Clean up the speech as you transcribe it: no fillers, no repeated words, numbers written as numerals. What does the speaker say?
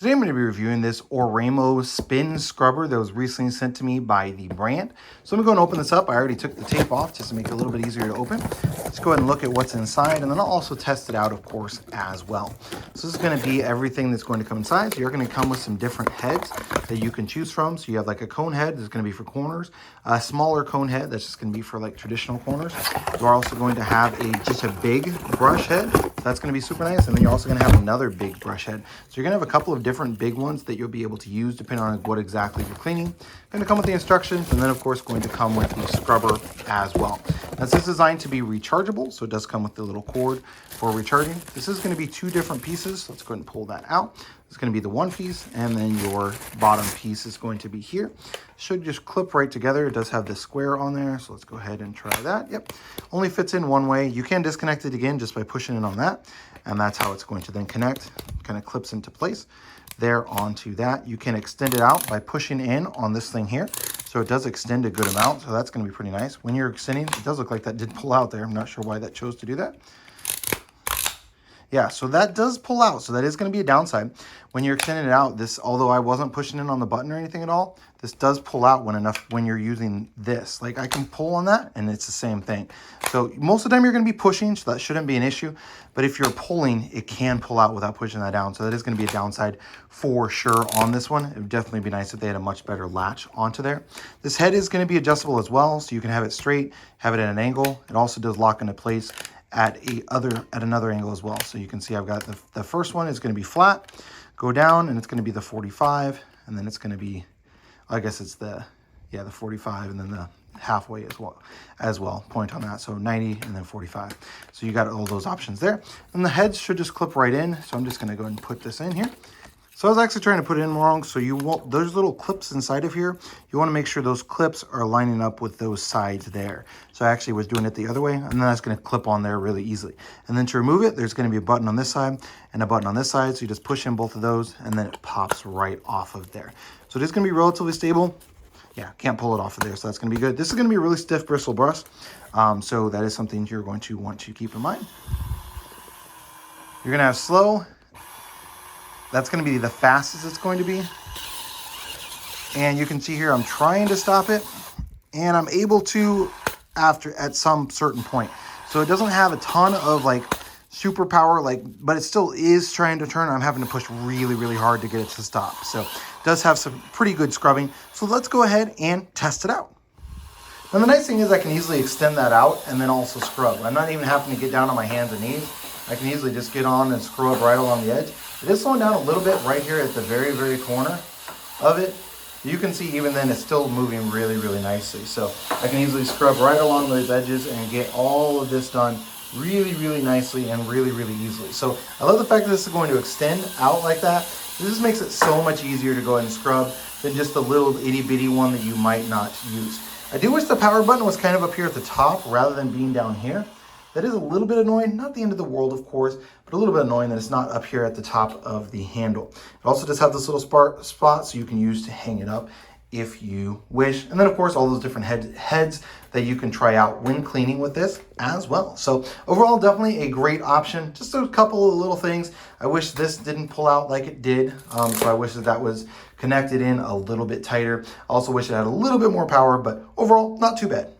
Today I'm going to be reviewing this Oraimo spin scrubber that was recently sent to me by the brand. So I'm going to open this up. I already took the tape off just to make it a little bit easier to open. Let's go ahead and look at what's inside, and then I'll also test it out, of course, as well. So this is going to be everything that's going to come inside. So you're going to come with some different heads that you can choose from. So you have like a cone head that's going to be for corners, a smaller cone head that's just going to be for like traditional corners. You're also going to have just a big brush head. That's going to be super nice. And then you're also going to have another big brush head. So you're going to have a couple of different big ones that you'll be able to use depending on what exactly you're cleaning. Going to come with the instructions, and then of course going to come with the scrubber as well. Now, this is designed to be rechargeable, so it does come with the little cord for recharging. This is going to be two different pieces. Let's go ahead and pull that out. It's going to be the one piece, and then your bottom piece is going to be here. Should just clip right together. It does have this square on there, so let's go ahead and try that. Yep, only fits in one way. You can disconnect it again just by pushing it on that, and that's how it's going to then connect. Kind of clips into place there onto that. You can extend it out by pushing in on this thing here, so it does extend a good amount, so that's going to be pretty nice. When you're extending, it does look like that did pull out there. I'm not sure why that chose to do that. Yeah, so that does pull out, so that is going to be a downside. When you're extending it out, this, although I wasn't pushing in on the button or anything at all, this does pull out when you're using this. Like, I can pull on that, and it's the same thing. So most of the time you're going to be pushing, so that shouldn't be an issue. But if you're pulling, it can pull out without pushing that down. So that is going to be a downside for sure on this one. It would definitely be nice if they had a much better latch onto there. This head is going to be adjustable as well, so you can have it straight, have it at an angle. It also does lock into place at another angle as well. So you can see I've got the first one is going to be flat, go down, and it's going to be the 45, and then it's going to be, I guess it's the 45, and then the halfway as well point on that. So 90 and then 45. So you got all those options there. And the heads should just clip right in. So I'm just going to go ahead and put this in here. So I was actually trying to put it in wrong. So you want those little clips inside of here. You want to make sure those clips are lining up with those sides there. So I actually was doing it the other way, and then that's going to clip on there really easily. And then to remove it, there's going to be a button on this side and a button on this side. So you just push in both of those, and then it pops right off of there. So it is going to be relatively stable. Yeah, can't pull it off of there, so that's going to be good. This is going to be a really stiff bristle brush, so that is something you're going to want to keep in mind. You're going to have slow. That's going to be the fastest it's going to be. And you can see here, I'm trying to stop it, and I'm able to at some certain point. So it doesn't have a ton of like super power, but it still is trying to turn. I'm having to push really, really hard to get it to stop. So it does have some pretty good scrubbing. So let's go ahead and test it out. Now the nice thing is I can easily extend that out and then also scrub. I'm not even having to get down on my hands and knees. I can easily just get on and scrub right along the edge. It is slowing down a little bit right here at the very, very corner of it. You can see even then it's still moving really, really nicely. So I can easily scrub right along those edges and get all of this done really, really nicely and really, really easily. So I love the fact that this is going to extend out like that. This makes it so much easier to go ahead and scrub than just the little itty bitty one that you might not use. I do wish the power button was kind of up here at the top rather than being down here. That is a little bit annoying, not the end of the world, of course, but a little bit annoying that it's not up here at the top of the handle. It also does have this little spot so you can use to hang it up if you wish. And then of course, all those different heads that you can try out when cleaning with this as well. So overall, definitely a great option. Just a couple of little things. I wish this didn't pull out like it did. So I wish that was connected in a little bit tighter. I also wish it had a little bit more power, but overall, not too bad.